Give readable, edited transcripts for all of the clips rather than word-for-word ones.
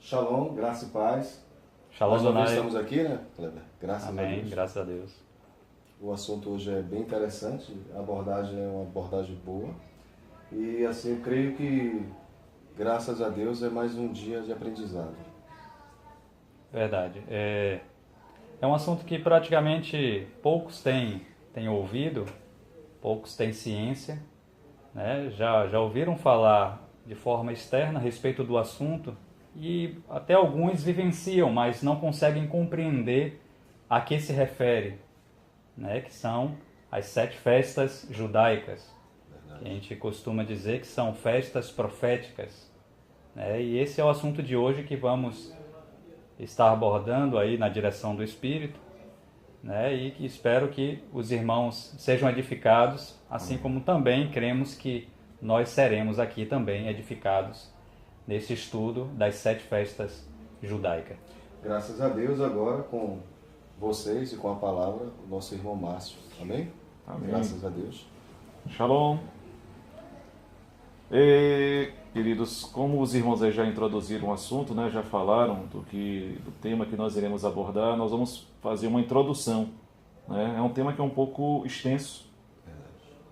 Shalom, graça e paz. Shalom, Mais uma vez Adonai. estamos aqui, né, Kleber? Graças a Amém, Deus. graças a Deus. O assunto hoje é bem interessante, a abordagem é uma abordagem boa. E assim, eu creio que, graças a Deus, é mais um dia de aprendizado. Verdade. É um assunto que praticamente poucos têm ouvido, poucos têm ciência, né? Já ouviram falar de forma externa a respeito do assunto e até alguns vivenciam, mas não conseguem compreender a que se refere, né? Que são as 7 festas judaicas, que a gente costuma dizer que são festas proféticas, né? E esse é o assunto de hoje que vamos estar abordando aí na direção do Espírito, né? E que espero que os irmãos sejam edificados, assim como também cremos que nós seremos aqui também edificados nesse estudo das 7 festas judaicas. Graças a Deus, agora com vocês e com a palavra, o nosso irmão Márcio. Amém? Amém. Graças a Deus. Shalom. Queridos, como os irmãos aí já introduziram o assunto, né, já falaram do tema que nós iremos abordar, nós vamos fazer uma introdução, né? É um tema que é um pouco extenso.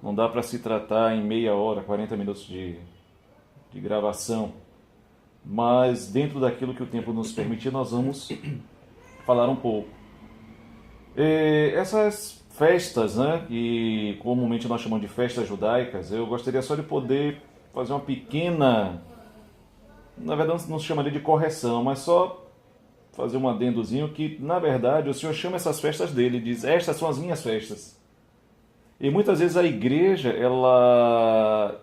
Não dá para se tratar em meia hora, 40 minutos de gravação. Mas dentro daquilo que o tempo nos permitir, nós vamos falar um pouco. Essas festas, né, que comumente nós chamamos de festas judaicas, eu gostaria só de poder fazer uma pequena, na verdade não se chamaria de correção, mas só fazer um adendozinho que, na verdade, o Senhor chama essas festas dele, diz, estas são as minhas festas. E muitas vezes a igreja, ela,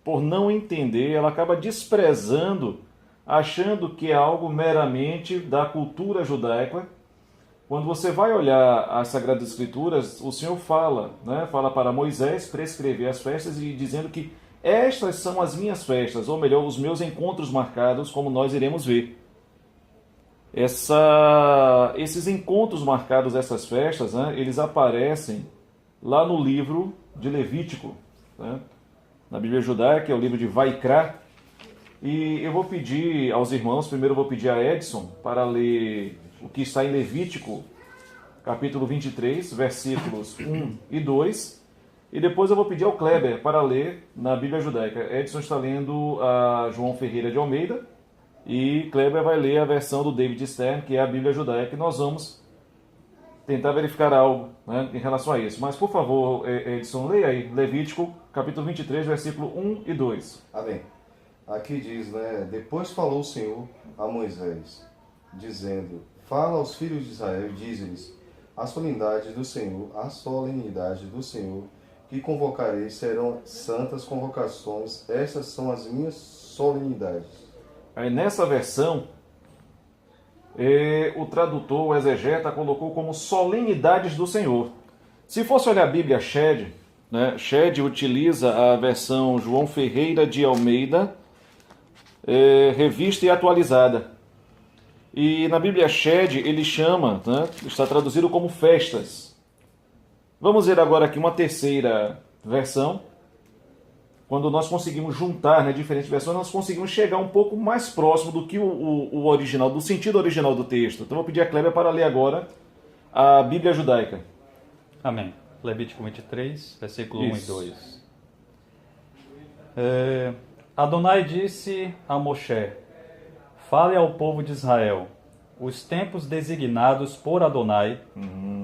por não entender, ela acaba desprezando, achando que é algo meramente da cultura judaica. Quando você vai olhar as Sagradas Escrituras, o Senhor fala, né, fala para Moisés prescrever as festas e dizendo que estas são as minhas festas, ou melhor, os meus encontros marcados, como nós iremos ver. Esses encontros marcados, essas festas, né, eles aparecem lá no livro de Levítico, né, na Bíblia Judaica, é o livro de Vaikra. E eu vou pedir aos irmãos, primeiro eu vou pedir a Edson para ler o que está em Levítico, capítulo 23, versículos 1 e 2. E depois eu vou pedir ao Kleber para ler na Bíblia Judaica. Edson está lendo a João Ferreira de Almeida e Kleber vai ler a versão do David Stern, que é a Bíblia Judaica, e nós vamos tentar verificar algo, né, em relação a isso. Mas, por favor, Edson, leia aí Levítico, capítulo 23, versículo 1 e 2. Amém. Aqui diz, né? Depois falou o Senhor a Moisés, dizendo: fala aos filhos de Israel e dize-lhes: as solenidades do Senhor, que convocarei serão santas convocações, estas são as minhas solenidades. Aí nessa versão, o tradutor, o exegeta, colocou como solenidades do Senhor. Se fosse olhar a Bíblia Shed, né, Shed utiliza a versão João Ferreira de Almeida, revista e atualizada. E na Bíblia Shed ele chama, né, está traduzido como festas. Vamos ver agora aqui uma terceira versão. Quando nós conseguimos juntar, né, diferentes versões, nós conseguimos chegar um pouco mais próximo do que o original, do sentido original do texto. Então eu vou pedir a Kleber para ler agora a Bíblia Judaica. Amém. Levítico 23, versículo 1 e Isso. 2. Adonai disse a Moshe: fale ao povo de Israel os tempos designados por Adonai,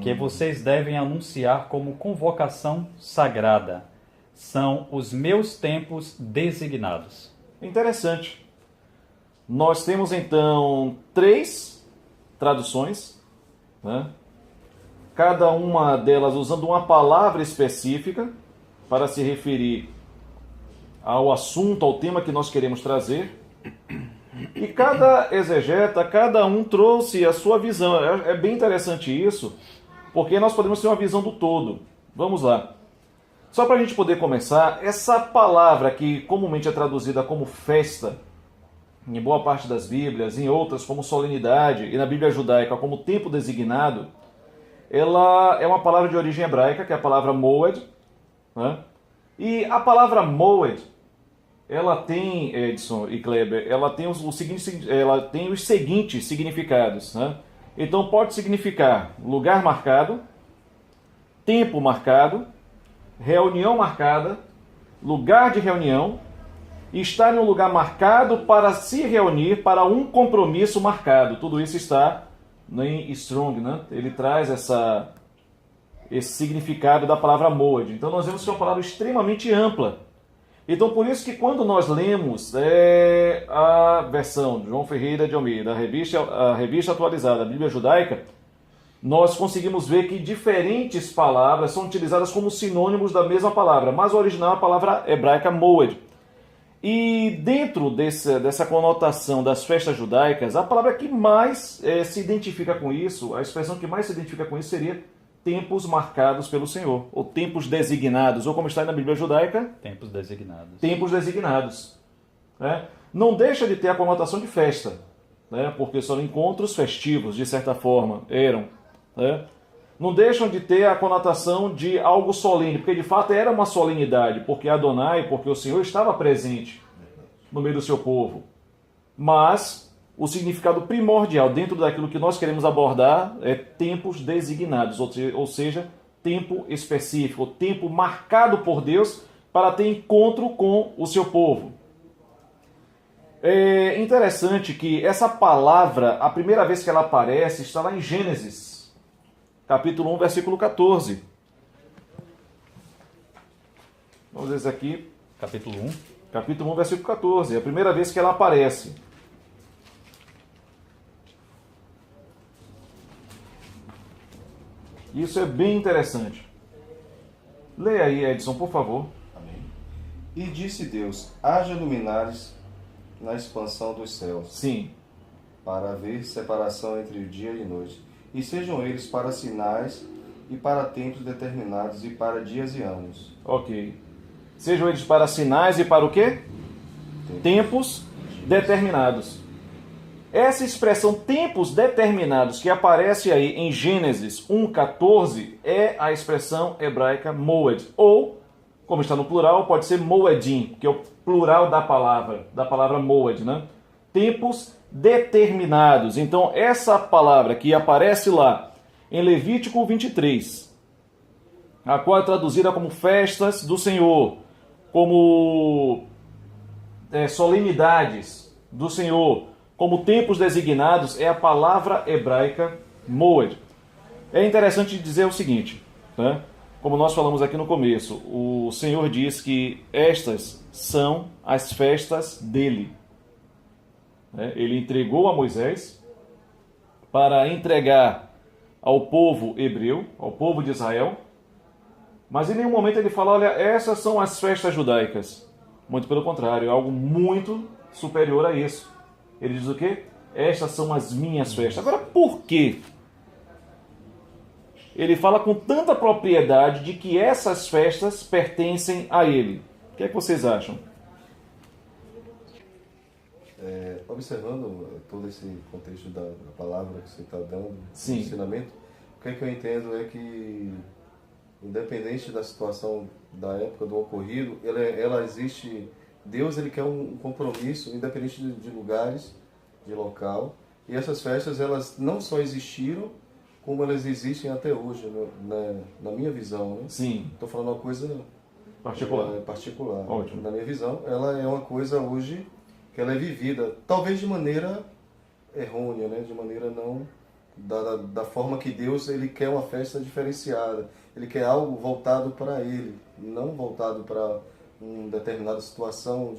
que vocês devem anunciar como convocação sagrada. São os meus tempos designados. Interessante. Nós temos então 3 traduções, né? Cada uma delas usando uma palavra específica para se referir ao assunto, ao tema que nós queremos trazer. E cada exegeta, cada um trouxe a sua visão. É bem interessante isso, porque nós podemos ter uma visão do todo. Vamos lá. Só para a gente poder começar, essa palavra que comumente é traduzida como festa, em boa parte das Bíblias, em outras como solenidade, e na Bíblia judaica como tempo designado, ela é uma palavra de origem hebraica, que é a palavra moed, né? E a palavra moed, ela tem, Edson e Kleber, ela tem ela tem os seguintes significados, né? Então pode significar lugar marcado, tempo marcado, reunião marcada, lugar de reunião, e estar em um lugar marcado para se reunir para um compromisso marcado. Tudo isso está em Strong, né? Ele traz esse significado da palavra moed. Então nós vemos que é uma palavra extremamente ampla. Então por isso que quando nós lemos a versão de João Ferreira de Almeida, a revista atualizada, a Bíblia Judaica, nós conseguimos ver que diferentes palavras são utilizadas como sinônimos da mesma palavra, mas o original é a palavra hebraica moed. E dentro dessa conotação das festas judaicas, a palavra que mais se identifica com isso, a expressão que mais se identifica com isso seria tempos marcados pelo Senhor, ou tempos designados, ou como está aí na Bíblia Judaica, Tempos designados. tempos designados. Né? Não deixa de ter a conotação de festa, né? Porque são encontros festivos, de certa forma, eram. Né? Não deixam de ter a conotação de algo solene, porque de fato era uma solenidade, porque Adonai, porque o Senhor estava presente no meio do seu povo. Mas o significado primordial dentro daquilo que nós queremos abordar é tempos designados, ou seja, tempo específico, tempo marcado por Deus para ter encontro com o seu povo. É interessante que essa palavra, a primeira vez que ela aparece, está lá em Gênesis, capítulo 1, versículo 14. Vamos ver isso aqui. Capítulo 1. Capítulo 1, versículo 14. É a primeira vez que ela aparece. Isso é bem interessante. Leia aí, Edson, por favor. Amém. E disse Deus, haja luminares na expansão dos céus, Sim. para haver separação entre o dia e noite, e sejam eles para sinais e para tempos determinados e para dias e anos. Ok. Sejam eles para sinais e para o quê? Tempos determinados. Essa expressão tempos determinados que aparece aí em Gênesis 1,14 é a expressão hebraica moed, ou, como está no plural, pode ser moedim, que é o plural da palavra moed, né? Tempos determinados. Então, essa palavra que aparece lá em Levítico 23, a qual é traduzida como festas do Senhor, como solenidades do Senhor, como tempos designados, é a palavra hebraica moed. É interessante dizer o seguinte, né? Como nós falamos aqui no começo, o Senhor diz que estas são as festas dele. Ele entregou a Moisés para entregar ao povo hebreu, ao povo de Israel, mas em nenhum momento ele fala, olha, essas são as festas judaicas. Muito pelo contrário, é algo muito superior a isso. Ele diz o quê? Estas são as minhas festas. Agora, por quê? Ele fala com tanta propriedade de que essas festas pertencem a ele. O que é que vocês acham? Observando todo esse contexto da palavra que você está dando, Sim. do ensinamento, o que é que eu entendo é que, independente da situação da época do ocorrido, ela existe. Deus ele quer um compromisso, independente de lugares, de local. E essas festas, elas não só existiram, como elas existem até hoje, na minha visão. Né? Sim. Estou falando uma coisa particular. Ótimo. Na minha visão, ela é uma coisa hoje que ela é vivida, talvez de maneira errônea, né? De maneira não da forma que Deus ele quer uma festa diferenciada. Ele quer algo voltado para Ele, não voltado para uma determinada situação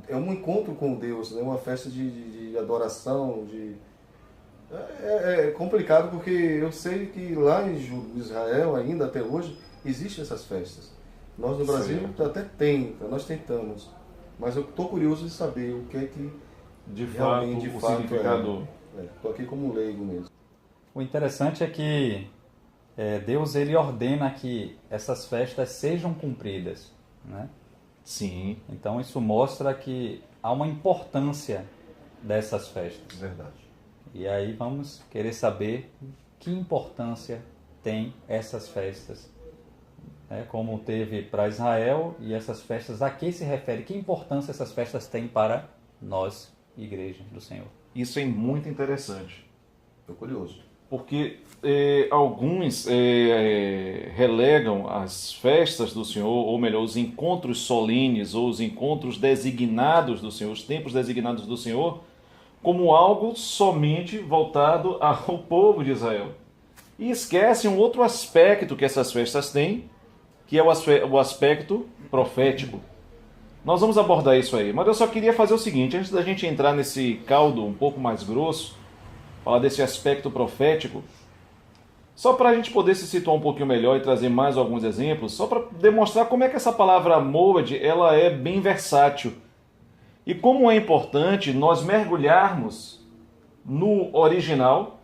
é um encontro com Deus, né? Uma festa de adoração, é complicado porque eu sei que lá em Israel ainda até hoje existem essas festas. Nós no Brasil até nós tentamos, mas eu estou curioso de saber o que é que De realmente fato, o significado. Estou aqui como leigo mesmo. O interessante é que Deus ele ordena que essas festas sejam cumpridas, né? Sim. Então isso mostra que há uma importância dessas festas. Verdade. E aí vamos querer saber que importância tem essas festas né, como teve para Israel, e essas festas a que se refere? Que importância essas festas têm para nós, igreja do Senhor? Isso é muito interessante. Estou curioso. Porque alguns relegam as festas do Senhor, ou melhor, os encontros solenes, ou os encontros designados do Senhor, os tempos designados do Senhor, como algo somente voltado ao povo de Israel. E esquecem um outro aspecto que essas festas têm, que é o aspecto profético. Nós vamos abordar isso aí, mas eu só queria fazer o seguinte, antes da gente entrar nesse caldo um pouco mais grosso, falar desse aspecto profético, só para a gente poder se situar um pouquinho melhor e trazer mais alguns exemplos, só para demonstrar como é que essa palavra moed, ela é bem versátil. E como é importante nós mergulharmos no original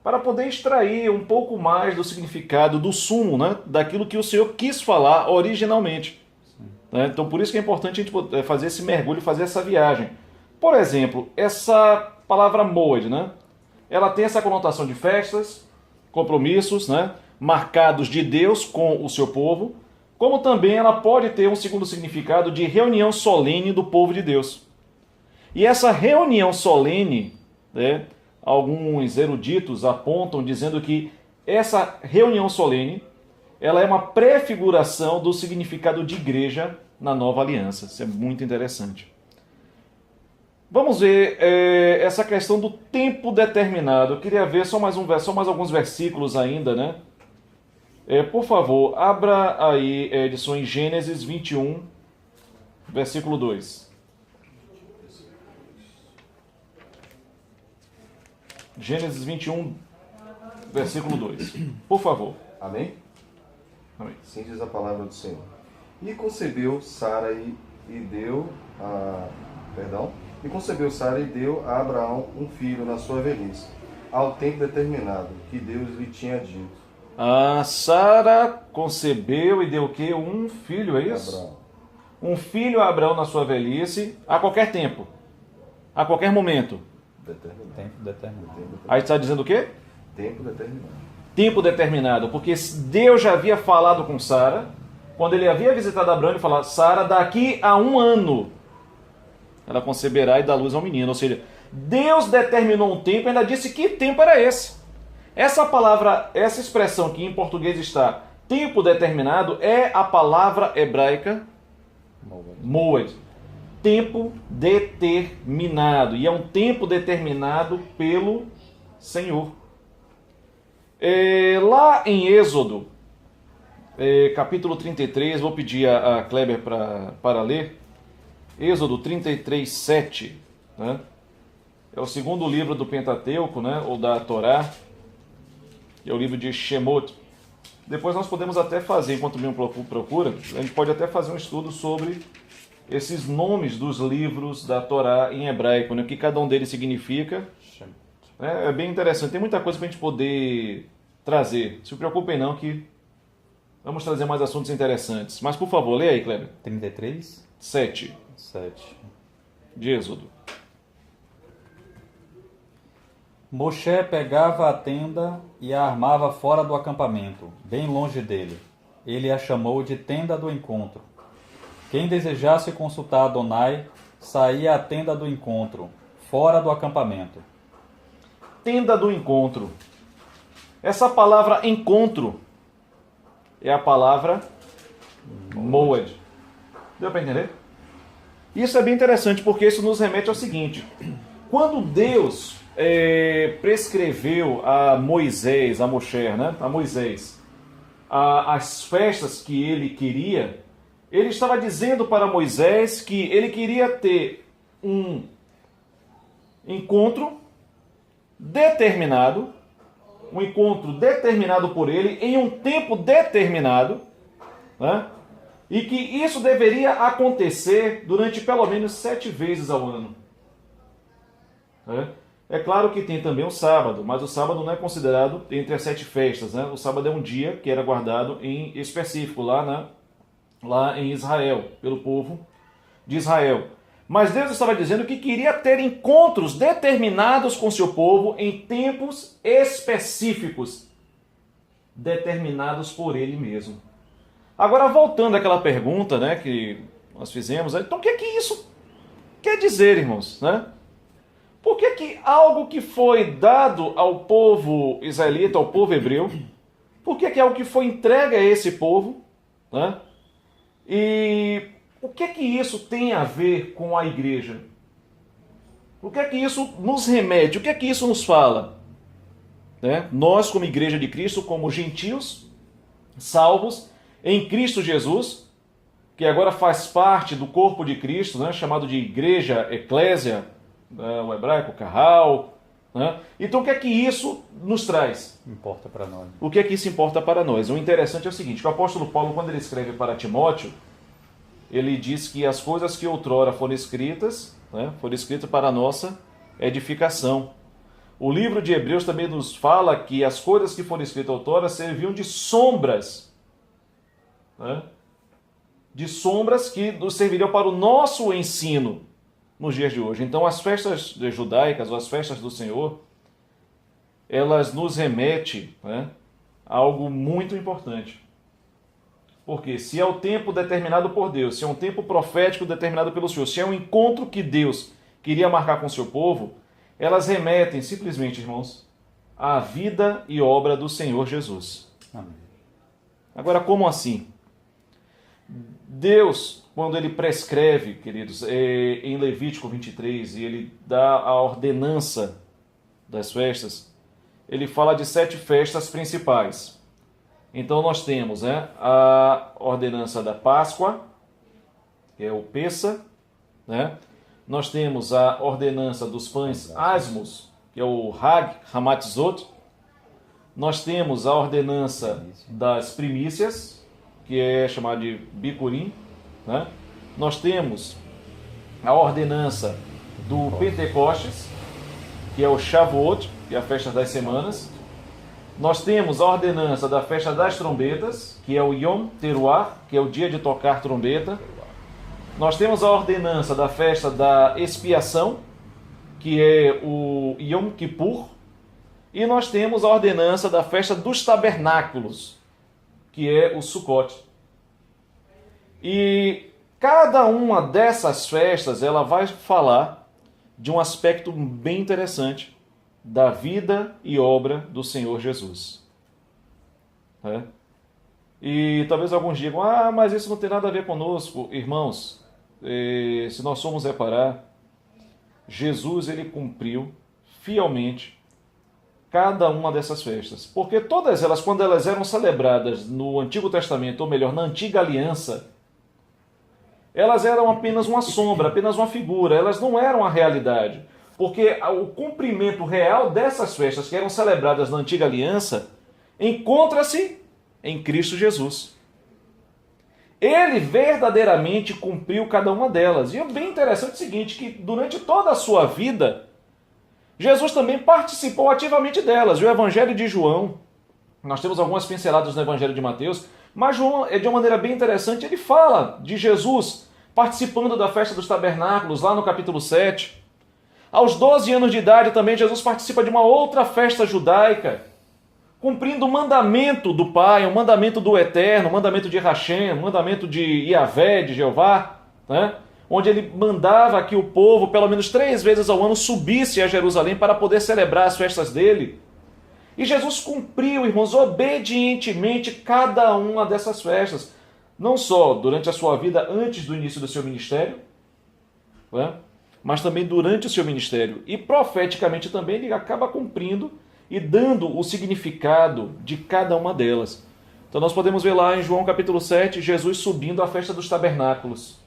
para poder extrair um pouco mais do significado, do sumo, né, daquilo que o Senhor quis falar originalmente. Né? Então por isso que é importante a gente fazer esse mergulho, fazer essa viagem. Por exemplo, essa palavra moed, né? Ela tem essa conotação de festas, compromissos, né, marcados de Deus com o seu povo, como também ela pode ter um segundo significado de reunião solene do povo de Deus. E essa reunião solene, né, alguns eruditos apontam dizendo que essa reunião solene, ela é uma prefiguração do significado de igreja na nova aliança. Isso é muito interessante. Vamos ver essa questão do tempo determinado. Eu queria ver só mais alguns versículos ainda, né? Por favor, abra aí edição em Gênesis 21, versículo 2. Gênesis 21, versículo 2. Por favor. Amém? Amém. Assim diz a palavra do Senhor. E concebeu Sara e deu a Abraão um filho na sua velhice, ao tempo determinado, que Deus lhe tinha dito. A Sara concebeu e deu o quê? Um filho, é isso? Abraão. Um filho a Abraão na sua velhice, a qualquer tempo, a qualquer momento. Determinado. Tempo determinado. Aí está dizendo o quê? Tempo determinado. Tempo determinado, porque Deus já havia falado com Sara, quando ele havia visitado Abraão, ele falou: Sara, daqui a 1 ano ela conceberá e dá luz ao menino. Ou seja, Deus determinou um tempo e ainda disse que tempo era esse. Essa palavra, essa expressão que em português está tempo determinado, é a palavra hebraica moed. Tempo determinado. E é um tempo determinado pelo Senhor. Lá em Êxodo, capítulo 33, vou pedir a Kleber para ler. Êxodo 33, 7. Né? É o segundo livro do Pentateuco, né? Ou da Torá. É o livro de Shemot. Depois nós podemos até fazer, enquanto o Binho procura, a gente pode até fazer um estudo sobre esses nomes dos livros da Torá em hebraico, né? O que cada um deles significa. É bem interessante, tem muita coisa para a gente poder trazer. Se preocupem não que vamos trazer mais assuntos interessantes. Mas por favor, leia aí, Kleber. 33? 7. De Êxodo. Moshe pegava a tenda e a armava fora do acampamento, bem longe dele. Ele a chamou de tenda do encontro. Quem desejasse consultar Adonai, saía à tenda do encontro, fora do acampamento. Tenda do encontro. Essa palavra encontro é a palavra moed. Deu para entender? Isso é bem interessante porque isso nos remete ao seguinte: quando Deus prescreveu a Moisés, a Moshe, né? A Moisés, as festas que ele queria, ele estava dizendo para Moisés que ele queria ter um encontro determinado, por ele, em um tempo determinado, né? E que isso deveria acontecer durante pelo menos 7 vezes ao ano. É claro que tem também o sábado, mas o sábado não é considerado entre as 7 festas. Né? O sábado é um dia que era guardado em específico lá em Israel, pelo povo de Israel. Mas Deus estava dizendo que queria ter encontros determinados com seu povo em tempos específicos, determinados por ele mesmo. Agora, voltando àquela pergunta, né, que nós fizemos, então o que é que isso quer dizer, irmãos? Né? Por que que algo que foi dado ao povo israelita, ao povo hebreu, por que que é algo que foi entregue a esse povo, né? E o que é que isso tem a ver com a igreja? O que é que isso nos remete? O que é que isso nos fala? Né? Nós, como igreja de Cristo, como gentios, salvos em Cristo Jesus, que agora faz parte do corpo de Cristo, né? Chamado de igreja, eclésia, né? O hebraico, carral. Né? Então o que é que isso nos traz? Importa para nós. O que é que isso importa para nós? O interessante é o seguinte, que o apóstolo Paulo, quando ele escreve para Timóteo, ele diz que as coisas que outrora foram escritas, né, foram escritas para a nossa edificação. O livro de Hebreus também nos fala que as coisas que foram escritas outrora serviam de sombras, né, de sombras que nos serviriam para o nosso ensino nos dias de hoje. Então as festas judaicas, ou as festas do Senhor, elas nos remetem, né, a algo muito importante. Porque se é o tempo determinado por Deus, se é um tempo profético determinado pelo Senhor, se é um encontro que Deus queria marcar com o seu povo, elas remetem simplesmente, irmãos, à vida e obra do Senhor Jesus. Amém. Agora, como assim? Deus, quando ele prescreve, queridos, em Levítico 23, e ele dá a ordenança das festas, ele fala de 7 festas principais. Então nós temos, né, a ordenança da Páscoa, que é o Pessa, né? Nós temos a ordenança dos pães asmos, que é o Hag Hamatzot. Nós temos a ordenança das primícias, que é chamada de Bikurim, né? Nós temos a ordenança do Pentecostes, que é o Shavuot, que é a festa das semanas. Nós temos a ordenança da festa das trombetas, que é o Yom Teruah, que é o dia de tocar trombeta. Nós temos a ordenança da festa da expiação, que é o Yom Kippur. E nós temos a ordenança da festa dos tabernáculos, que é o Sukkot. E cada uma dessas festas, ela vai falar de um aspecto bem interessante da vida e obra do Senhor Jesus. É? E talvez alguns digam, mas isso não tem nada a ver conosco. Irmãos, se nós formos reparar, Jesus ele cumpriu fielmente cada uma dessas festas. Porque todas elas, quando elas eram celebradas no Antigo Testamento, ou melhor, na Antiga Aliança, elas eram apenas uma sombra, apenas uma figura, elas não eram a realidade. Porque o cumprimento real dessas festas que eram celebradas na Antiga Aliança encontra-se em Cristo Jesus. Ele verdadeiramente cumpriu cada uma delas. E é bem interessante o seguinte, que durante toda a sua vida, Jesus também participou ativamente delas. O Evangelho de João, nós temos algumas pinceladas no Evangelho de Mateus, mas João, de uma maneira bem interessante, ele fala de Jesus participando da festa dos tabernáculos, lá no capítulo 7. Aos 12 anos de idade também Jesus participa de uma outra festa judaica, cumprindo o mandamento do Pai, o mandamento do Eterno, o mandamento de Hashem, o mandamento de Yahvé, de Jeová, né? Onde ele mandava que o povo, pelo menos 3 vezes ao ano, subisse a Jerusalém para poder celebrar as festas dele. E Jesus cumpriu, irmãos, obedientemente cada uma dessas festas, não só durante a sua vida antes do início do seu ministério, né? Mas também durante o seu ministério. E profeticamente também ele acaba cumprindo e dando o significado de cada uma delas. Então nós podemos ver lá em João capítulo 7, Jesus subindo à festa dos tabernáculos.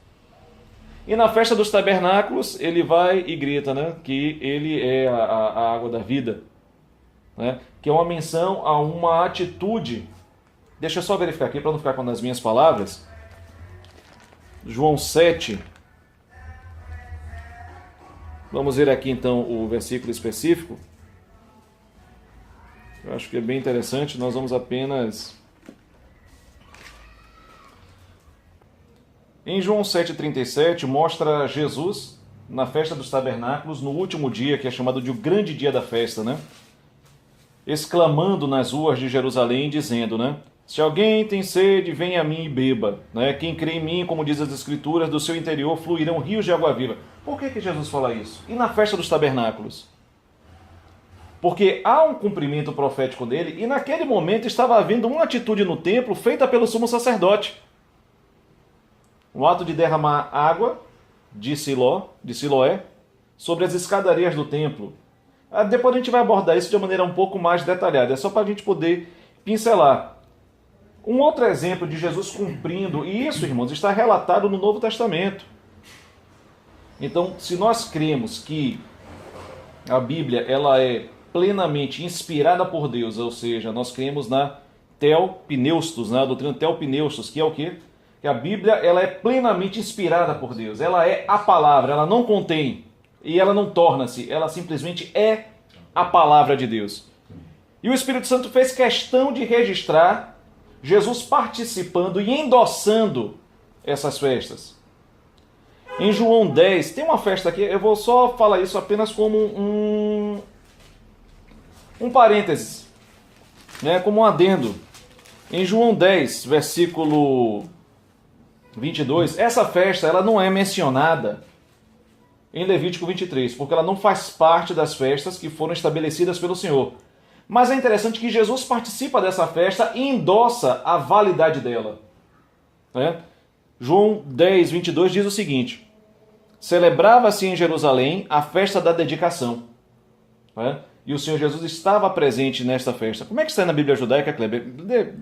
E na festa dos tabernáculos ele vai e grita, né, que ele é a água da vida. Né, que é uma menção a uma atitude. Deixa eu só verificar aqui para não ficar com as minhas palavras. João 7... Vamos ver aqui então o versículo específico. Eu acho que é bem interessante. Nós vamos apenas... Em João 7,37 mostra Jesus na festa dos tabernáculos, no último dia, que é chamado de o grande dia da festa, né? Exclamando nas ruas de Jerusalém, dizendo, né? Se alguém tem sede, venha a mim e beba. Né? Quem crê em mim, como diz as Escrituras, do seu interior fluirão rios de água viva. Por que Jesus fala isso? E na festa dos tabernáculos? Porque há um cumprimento profético dele, e naquele momento estava havendo uma atitude no templo feita pelo sumo sacerdote. Um ato de derramar água de Siloé, sobre as escadarias do templo. Depois a gente vai abordar isso de uma maneira um pouco mais detalhada. É só para a gente poder pincelar. Um outro exemplo de Jesus cumprindo, e isso, irmãos, está relatado no Novo Testamento. Então, se nós cremos que a Bíblia ela é plenamente inspirada por Deus, ou seja, nós cremos na Theopneustos, na doutrina Theopneustos, que é o quê? Que a Bíblia ela é plenamente inspirada por Deus. Ela é a palavra, ela não contém e ela não torna-se, ela simplesmente é a palavra de Deus. E o Espírito Santo fez questão de registrar Jesus participando e endossando essas festas. Em João 10, tem uma festa aqui, eu vou só falar isso apenas como um parênteses, né, como um adendo. Em João 10, versículo 22, essa festa ela não é mencionada em Levítico 23, porque ela não faz parte das festas que foram estabelecidas pelo Senhor. Mas é interessante que Jesus participa dessa festa e endossa a validade dela. João 10, 22 diz o seguinte: celebrava-se em Jerusalém a festa da dedicação. E o Senhor Jesus estava presente nesta festa. Como é que está na Bíblia judaica, Kleber?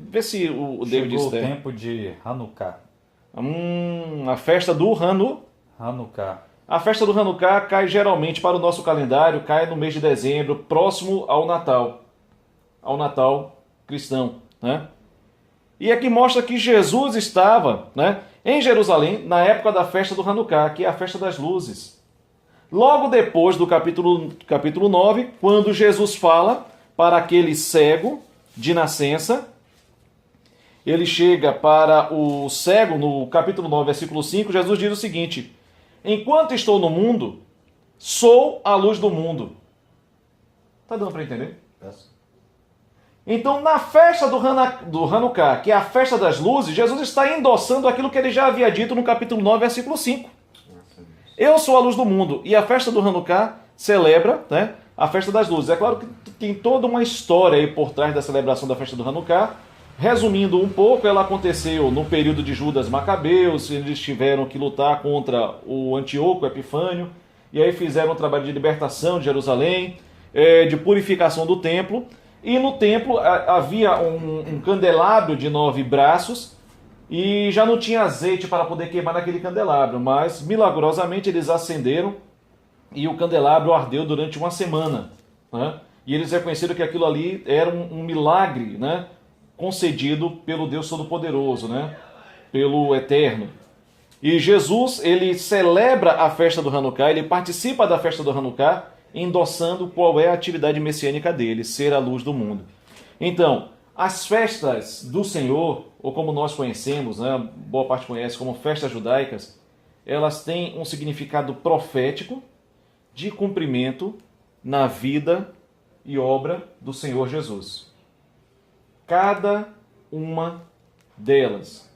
Vê se o David está. Chegou o tempo de Hanukkah. A festa do Hanukkah. A festa do Hanukkah cai geralmente para o nosso calendário, cai no mês de dezembro, próximo ao Natal cristão. E aqui mostra que Jesus estava em Jerusalém na época da festa do Hanukkah, que é a festa das luzes. Logo depois do capítulo 9, quando Jesus fala para aquele cego de nascença, ele chega para o cego, no capítulo 9, versículo 5, Jesus diz o seguinte: enquanto estou no mundo, sou a luz do mundo. Está dando para entender? Então, na festa do Hanukkah, que é a festa das luzes, Jesus está endossando aquilo que ele já havia dito no capítulo 9, versículo 5. Eu sou a luz do mundo. E a festa do Hanukkah celebra a festa das luzes. É claro que tem toda uma história aí por trás da celebração da festa do Hanukkah. Resumindo um pouco, ela aconteceu no período de Judas Macabeus. Eles tiveram que lutar contra o Antíoco Epifânio. E aí fizeram um trabalho de libertação de Jerusalém, de purificação do templo. E no templo havia um candelabro de 9 braços. E já não tinha azeite para poder queimar naquele candelabro, mas milagrosamente eles acenderam e o candelabro ardeu durante uma semana. E eles reconheceram que aquilo ali era um milagre concedido pelo Deus Todo-Poderoso, pelo Eterno. E Jesus, ele celebra a festa do Hanukkah, ele participa da festa do Hanukkah, endossando qual é a atividade messiânica dele, ser a luz do mundo. Então, as festas do Senhor, ou como nós conhecemos, boa parte conhece como festas judaicas, elas têm um significado profético de cumprimento na vida e obra do Senhor Jesus. Cada uma delas.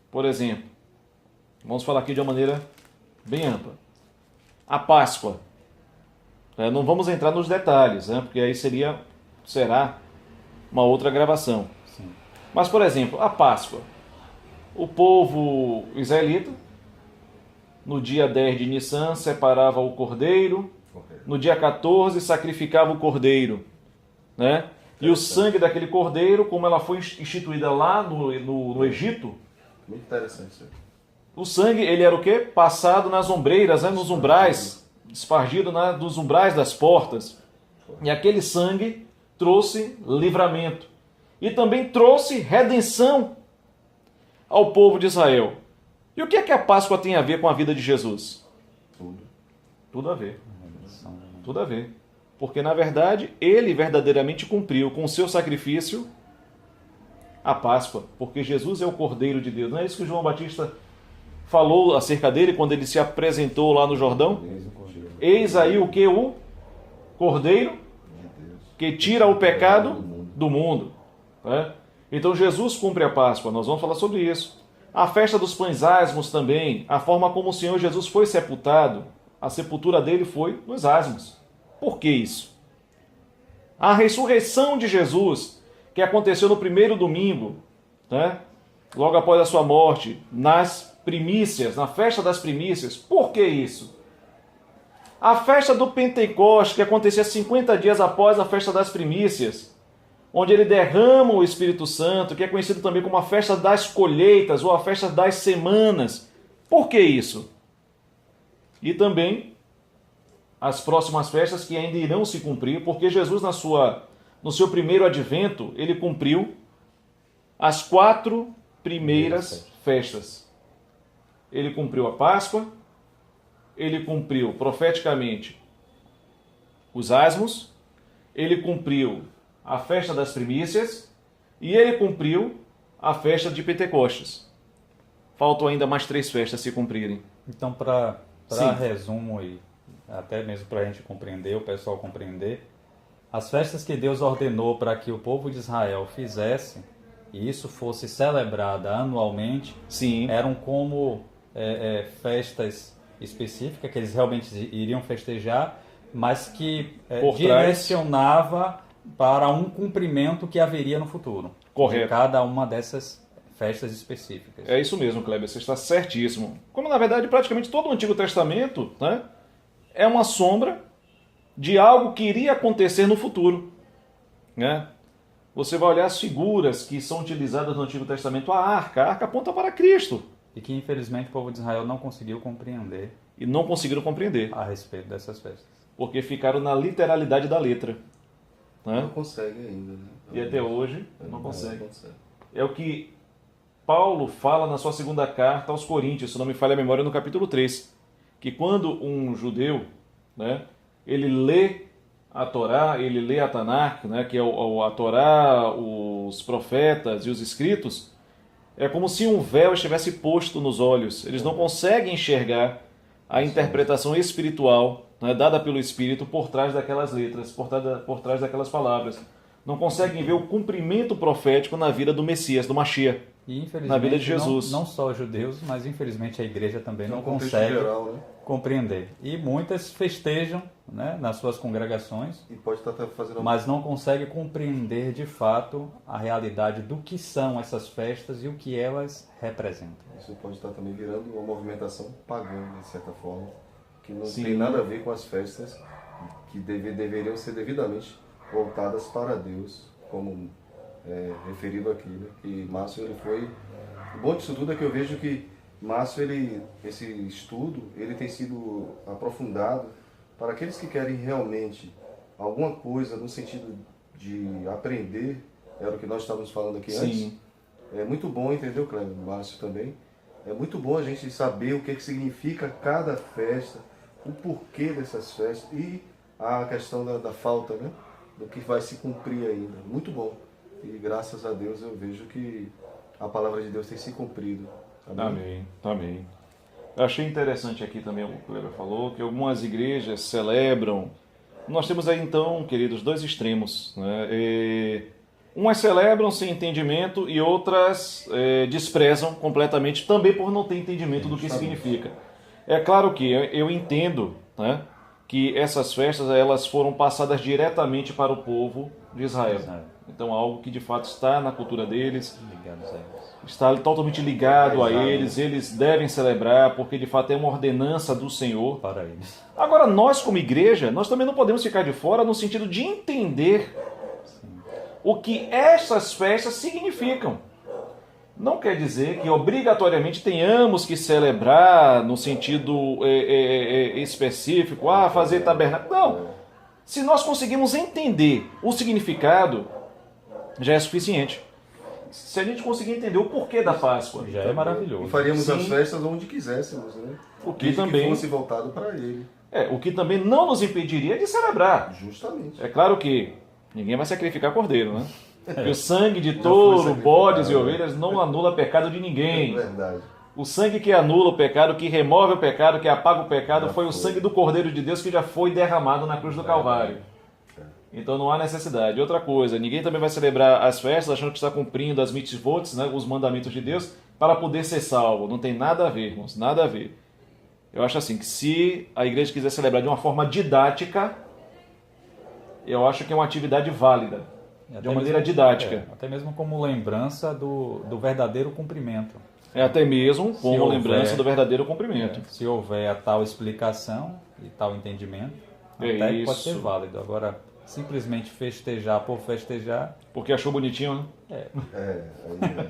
Por exemplo, vamos falar aqui de uma maneira bem ampla. A Páscoa. Não vamos entrar nos detalhes, porque aí será uma outra gravação. Sim. Mas, por exemplo, a Páscoa. O povo israelita, no dia 10 de Nissan, separava o cordeiro. No dia 14, sacrificava o cordeiro. E o sangue daquele cordeiro, como ela foi instituída lá no Egito, muito interessante isso. O sangue, ele era o quê? Passado nas ombreiras, nos umbrais, espargido nos umbrais das portas. E aquele sangue trouxe livramento. E também trouxe redenção ao povo de Israel. E o que é que a Páscoa tem a ver com a vida de Jesus? Tudo a ver. Tudo a ver. Porque, na verdade, ele verdadeiramente cumpriu com o seu sacrifício a Páscoa. Porque Jesus é o Cordeiro de Deus. Não é isso que João Batista falou acerca dele quando ele se apresentou lá no Jordão? Eis aí o que? O Cordeiro que tira o pecado do mundo. Então Jesus cumpre a Páscoa, nós vamos falar sobre isso. A festa dos pães asmos também, a forma como o Senhor Jesus foi sepultado, a sepultura dele foi nos asmos. Por que isso? A ressurreição de Jesus, que aconteceu no primeiro domingo, né? Logo após a sua morte, nas primícias, na festa das primícias. Por que isso? A festa do Pentecostes, que acontecia 50 dias após a festa das primícias, onde ele derrama o Espírito Santo, que é conhecido também como a festa das colheitas ou a festa das semanas. Por que isso? E também as próximas festas que ainda irão se cumprir, porque Jesus no seu primeiro advento, ele cumpriu as 4 primeiras festas. Ele cumpriu a Páscoa, ele cumpriu profeticamente os asmos, ele cumpriu a festa das primícias e ele cumpriu a festa de Pentecostes. Faltam ainda mais 3 festas se cumprirem. Então, para resumo e até mesmo para a gente compreender, o pessoal compreender, as festas que Deus ordenou para que o povo de Israel fizesse, e isso fosse celebrada anualmente, Sim. eram como festas específicas que eles realmente iriam festejar, mas que direcionava para um cumprimento que haveria no futuro. Correto. De cada uma dessas festas específicas. É isso mesmo, Kleber, você está certíssimo. Como na verdade praticamente todo o Antigo Testamento, né, é uma sombra de algo que iria acontecer no futuro, né? Você vai olhar as figuras que são utilizadas no Antigo Testamento, a arca aponta para Cristo. E que infelizmente o povo de Israel não conseguiu compreender. E não conseguiram compreender. A respeito dessas festas. Porque ficaram na literalidade da letra. Né? Não consegue ainda, né? E até hoje não consegue. Não consegue. É o que Paulo fala na sua segunda carta aos Coríntios, se não me falha a memória, no capítulo 3. Que quando um judeu, né, ele lê a Torá, ele lê a Tanakh, né, que é a Torá, os profetas e os escritos, é como se um véu estivesse posto nos olhos. Eles não conseguem enxergar a interpretação espiritual, né, dada pelo Espírito por trás daquelas letras, por trás daquelas palavras. Não conseguem ver o cumprimento profético na vida do Messias, do Mashiach, e, infelizmente, na vida de Jesus. Não só os judeus, mas infelizmente a igreja também não contexto consegue geral, né? compreender. E muitas festejam, né, nas suas congregações, E pode estar fazendo mas não consegue compreender de fato a realidade do que são essas festas e o que elas representam. Isso pode estar também virando uma movimentação pagã, de certa forma, que não Sim. tem nada a ver com as festas que deveriam ser devidamente voltadas para Deus, como referido aqui, né? Que Márcio, ele foi... O bom disso tudo é que eu vejo que Márcio, esse estudo, ele tem sido aprofundado para aqueles que querem realmente alguma coisa no sentido de aprender, era o que nós estávamos falando aqui Sim. antes. É muito bom, entendeu, Cleber? Márcio também. É muito bom a gente saber o que significa cada festa, o porquê dessas festas e a questão da falta, né? Do que vai se cumprir ainda. Muito bom. E graças a Deus eu vejo que a palavra de Deus tem se cumprido. Amém. Amém. Eu achei interessante aqui também o que o Kleber falou, que algumas igrejas celebram. Nós temos aí então, queridos, 2 extremos, né? Umas celebram sem entendimento e outras desprezam completamente, também por não ter entendimento do que significa. É claro que eu entendo, né, que essas festas elas foram passadas diretamente para o povo de Israel. Então algo que de fato está na cultura deles, Ligados a eles. está totalmente ligado a eles devem celebrar, porque de fato é uma ordenança do Senhor. Para eles. Agora nós como igreja, nós também não podemos ficar de fora no sentido de entender o que essas festas significam. Não quer dizer que obrigatoriamente tenhamos que celebrar no sentido específico, fazer tabernáculo. Não. Se nós conseguimos entender o significado, já é suficiente. Se a gente conseguir entender o porquê da Páscoa, Já é maravilhoso. E faríamos Sim. as festas onde quiséssemos, né? O que Desde também- que fosse voltado para Ele. o que também não nos impediria de celebrar. Justamente. É claro que ninguém vai sacrificar cordeiro, né? Porque o sangue de foi touro, sacrificado, bodes e né? ovelhas não anula pecado de ninguém. É verdade. O sangue que anula o pecado, que remove o pecado, que apaga o pecado, Já foi o foi. sangue do Cordeiro de Deus que já foi derramado na cruz do Calvário. Então não há necessidade. Outra coisa, ninguém também vai celebrar as festas achando que está cumprindo as mitzvot, né, os mandamentos de Deus, para poder ser salvo. Não tem nada a ver, irmãos, nada a ver. Eu acho assim, que se a igreja quiser celebrar de uma forma didática, eu acho que é uma atividade válida, de uma maneira didática. Até mesmo como lembrança do verdadeiro cumprimento. É até mesmo como houver, lembrança do verdadeiro cumprimento. Se houver a tal explicação e tal entendimento, É até que isso. pode ser válido. Agora, simplesmente festejar por festejar, Porque achou bonitinho, né?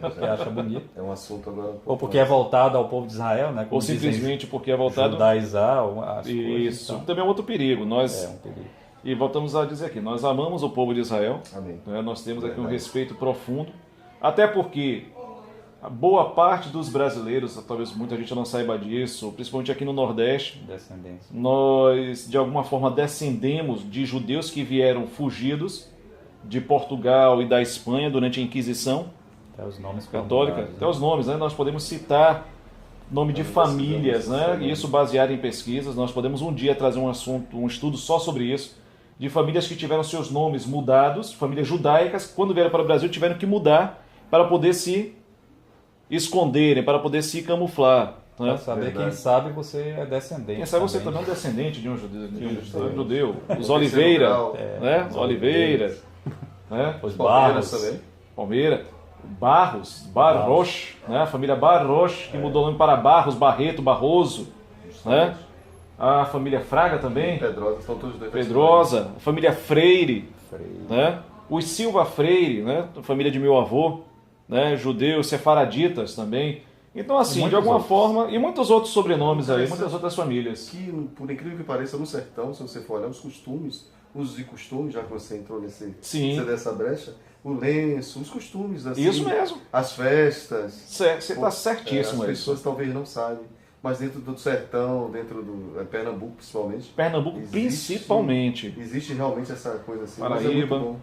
porque acha bonito. É um assunto agora. Ou porque é voltado ao povo de Israel, né? Como Ou simplesmente porque é voltado... judaizar as coisas. Isso. Então, Também é outro perigo. Nós... é um perigo. E voltamos a dizer aqui, nós amamos o povo de Israel, Amém. né? Nós temos aqui um Verdade. respeito profundo, até porque a boa parte dos brasileiros, talvez muita gente não saiba disso, principalmente aqui no Nordeste, Descendência. nós de alguma forma descendemos de judeus que vieram fugidos de Portugal e da Espanha durante a Inquisição Até os nomes Católica, formulados, até os nomes, né? Nós podemos citar nome de famílias, né? E isso baseado em pesquisas. Nós podemos um dia trazer um assunto, um estudo só sobre isso, de famílias que tiveram seus nomes mudados, famílias judaicas, quando vieram para o Brasil tiveram que mudar para poder se esconderem, para poder se camuflar, né? Para saber, Verdade. quem sabe você é descendente. Quem sabe você também é um descendente de um judeu, Os Terceiro Oliveira, grau. né? Os Oliveira, né? Os Palmeiras Barros. também. Palmeira, Barros, né? A família Barros, que mudou o nome para Barros, Barreto, Barroso, né? A família Fraga também, Pedrosa, estão todos dois. Pedrosa, a família Freire, Freire. né? Os Silva Freire, né? A família de meu avô, né? Judeus, sefaraditas também. Então, assim, de alguma forma, e muitos outros sobrenomes aí, muitas outras famílias. Que, por incrível que pareça, no sertão, se você for olhar os costumes, usos e costumes, já que você entrou Sim. dessa brecha, o lenço, os costumes, assim, Isso mesmo. as festas. Você está certíssimo As isso. pessoas talvez não sabem, mas dentro do sertão, dentro do Pernambuco principalmente, Pernambuco, Existe- principalmente. existe realmente essa coisa assim. Mas é Paraíba. muito bom.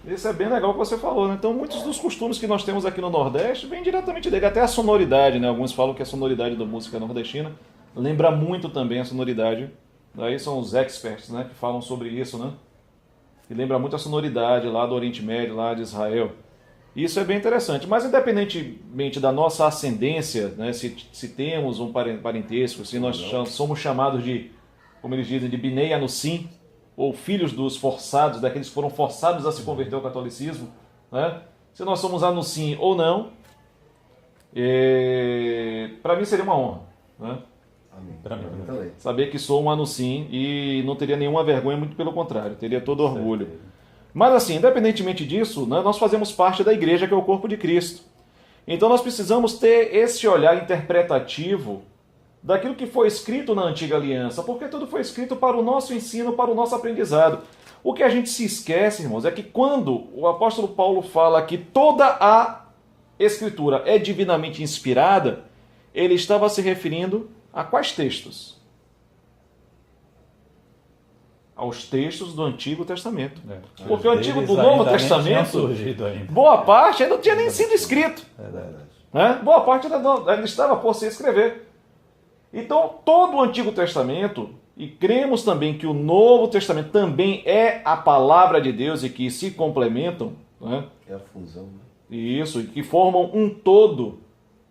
Isso é bem legal o que você falou, né? Então, muitos dos costumes que nós temos aqui no Nordeste vêm diretamente dele. Até a sonoridade, né? Alguns falam que a sonoridade da música nordestina lembra muito também a sonoridade. Aí são os experts, né? Que falam sobre isso, né? E lembra muito a sonoridade lá do Oriente Médio, lá de Israel. Isso é bem interessante. Mas, independentemente da nossa ascendência, né? Se temos um parentesco, se nós somos chamados de, como eles dizem, de Binei Anussim, ou filhos dos forçados, daqueles que foram forçados a se converter ao catolicismo, né? Se nós somos Anussim ou não, para mim seria uma honra, né? Amém. Pra mim também. Saber que sou um Anussim e não teria nenhuma vergonha, muito pelo contrário, teria todo orgulho. Mas assim, independentemente disso, né, nós fazemos parte da igreja que é o corpo de Cristo. Então nós precisamos ter esse olhar interpretativo daquilo que foi escrito na antiga aliança, porque tudo foi escrito para o nosso ensino, para o nosso aprendizado. O que a gente se esquece, irmãos, é que quando o apóstolo Paulo fala que toda a escritura é divinamente inspirada, ele estava se referindo a quais textos? Aos textos do Antigo Testamento. Porque o Antigo do Novo Testamento, surgido ainda. boa parte ainda não tinha nem sido escrito. Verdade. Né? Boa parte ainda estava por se escrever. Então, todo o Antigo Testamento, e cremos também que o Novo Testamento também é a palavra de Deus e que se complementam, né? É a fusão, né? Isso, e que formam um todo.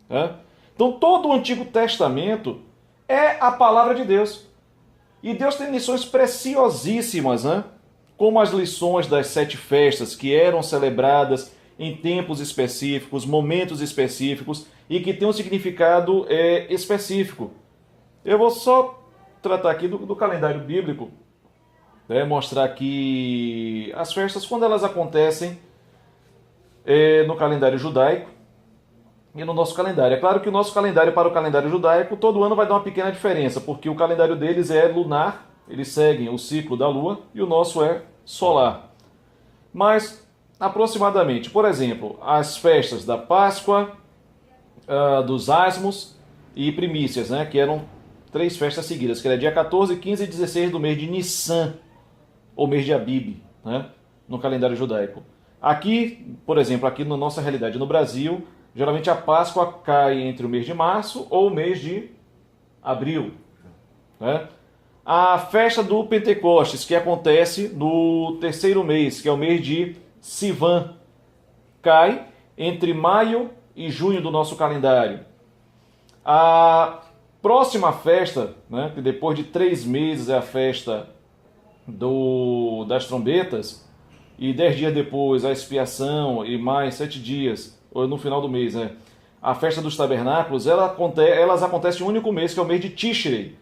Né? Então, todo o Antigo Testamento é a palavra de Deus. E Deus tem lições preciosíssimas, né? Como as lições das 7 festas que eram celebradas em tempos específicos, momentos específicos e que têm um significado específico. Eu vou só tratar aqui do calendário bíblico, né? Mostrar aqui as festas quando elas acontecem no calendário judaico e no nosso calendário. É claro que o nosso calendário para o calendário judaico todo ano vai dar uma pequena diferença, porque o calendário deles é lunar, eles seguem o ciclo da lua, e o nosso é solar. Mas, aproximadamente, por exemplo, as festas da Páscoa, dos Asmos e Primícias, né, que eram 3 festas seguidas, que era dia 14, 15 e 16 do mês de Nissan, ou mês de Abib, né, no calendário judaico. Aqui, por exemplo, aqui na nossa realidade no Brasil, geralmente a Páscoa cai entre o mês de março ou o mês de abril, né? A festa do Pentecostes, que acontece no terceiro mês, que é o mês de Sivan, cai entre maio e junho do nosso calendário. A próxima festa, né, que depois de 3 meses é a festa das trombetas, e 10 dias depois a expiação, e mais 7 dias, ou no final do mês, né, a festa dos tabernáculos, elas acontecem em um único mês, que é o mês de Tishrei.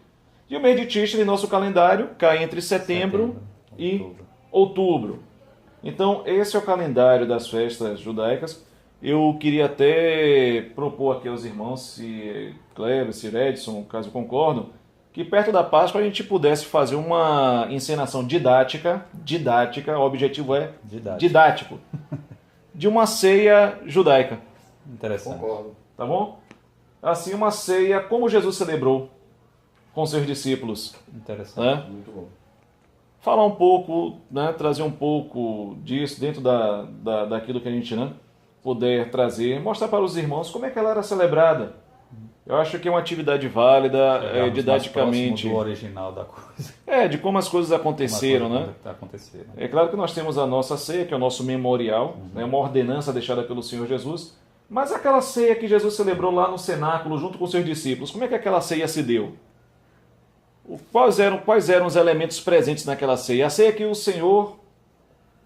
E o mês de Tishrei, nosso calendário, cai entre setembro e outubro. Então, esse é o calendário das festas judaicas. Eu queria até propor aqui aos irmãos, se Cleber, se Edson, caso concordam, que perto da Páscoa a gente pudesse fazer uma encenação didática, o objetivo é didático, de uma ceia judaica. Interessante. Concordo. Tá bom? Assim, uma ceia como Jesus celebrou com seus discípulos. Interessante. Né? Muito bom. Falar um pouco, né, trazer um pouco disso dentro daquilo que a gente, né, puder trazer, mostrar para os irmãos como é que ela era celebrada. Eu acho que é uma atividade válida, didaticamente. Do original da coisa. De como as coisas aconteceram, né? Aconteceram. É claro que nós temos a nossa ceia, que é o nosso memorial, né, uma ordenança deixada pelo Senhor Jesus, mas aquela ceia que Jesus celebrou lá no cenáculo junto com seus discípulos, como é que aquela ceia se deu? Quais eram os elementos presentes naquela ceia? A ceia que o Senhor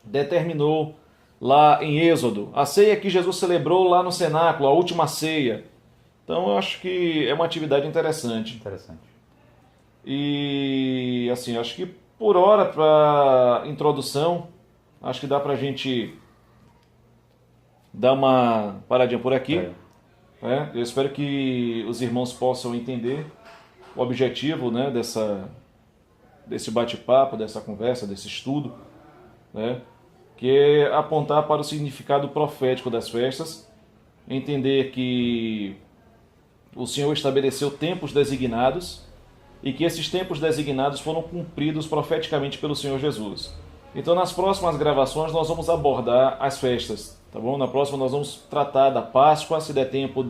determinou lá em Êxodo, a ceia que Jesus celebrou lá no cenáculo, a última ceia. Então eu acho que é uma atividade interessante. Interessante. E assim, acho que por hora, para introdução, acho que dá para a gente dar uma paradinha por aqui. Eu espero que os irmãos possam entender o objetivo, né, desse bate-papo, dessa conversa, desse estudo, né, que é apontar para o significado profético das festas, entender que o Senhor estabeleceu tempos designados e que esses tempos designados foram cumpridos profeticamente pelo Senhor Jesus. Então, nas próximas gravações, nós vamos abordar as festas, tá bom? Na próxima, nós vamos tratar da Páscoa, se der tempo,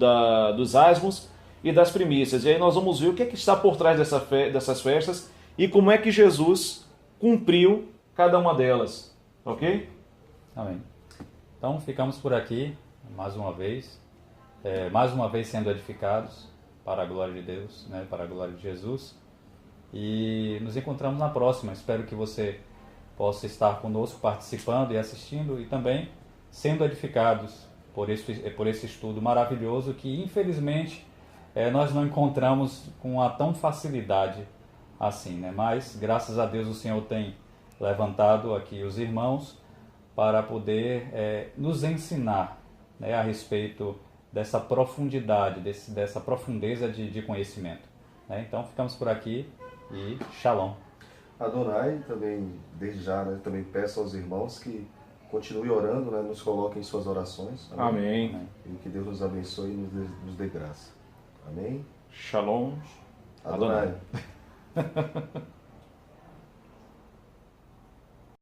dos asmos e das primícias. E aí nós vamos ver o que é que está por trás dessas festas e como é que Jesus cumpriu cada uma delas. Ok? Amém. Então, ficamos por aqui, mais uma vez sendo edificados para a glória de Deus, né, para a glória de Jesus. E nos encontramos na próxima. Espero que você possa estar conosco, participando e assistindo, e também sendo edificados por esse estudo maravilhoso que, infelizmente, nós não encontramos com a tão facilidade assim, né? Mas, graças a Deus, o Senhor tem levantado aqui os irmãos para poder nos ensinar, né, a respeito dessa profundidade, dessa profundeza de conhecimento, né? Então, ficamos por aqui e Shalom. Adonai, também, desde já, né, também peço aos irmãos que continuem orando, né, nos coloquem em suas orações. Amém. E que Deus nos abençoe e nos dê graça. Amém? Shalom. Adonai.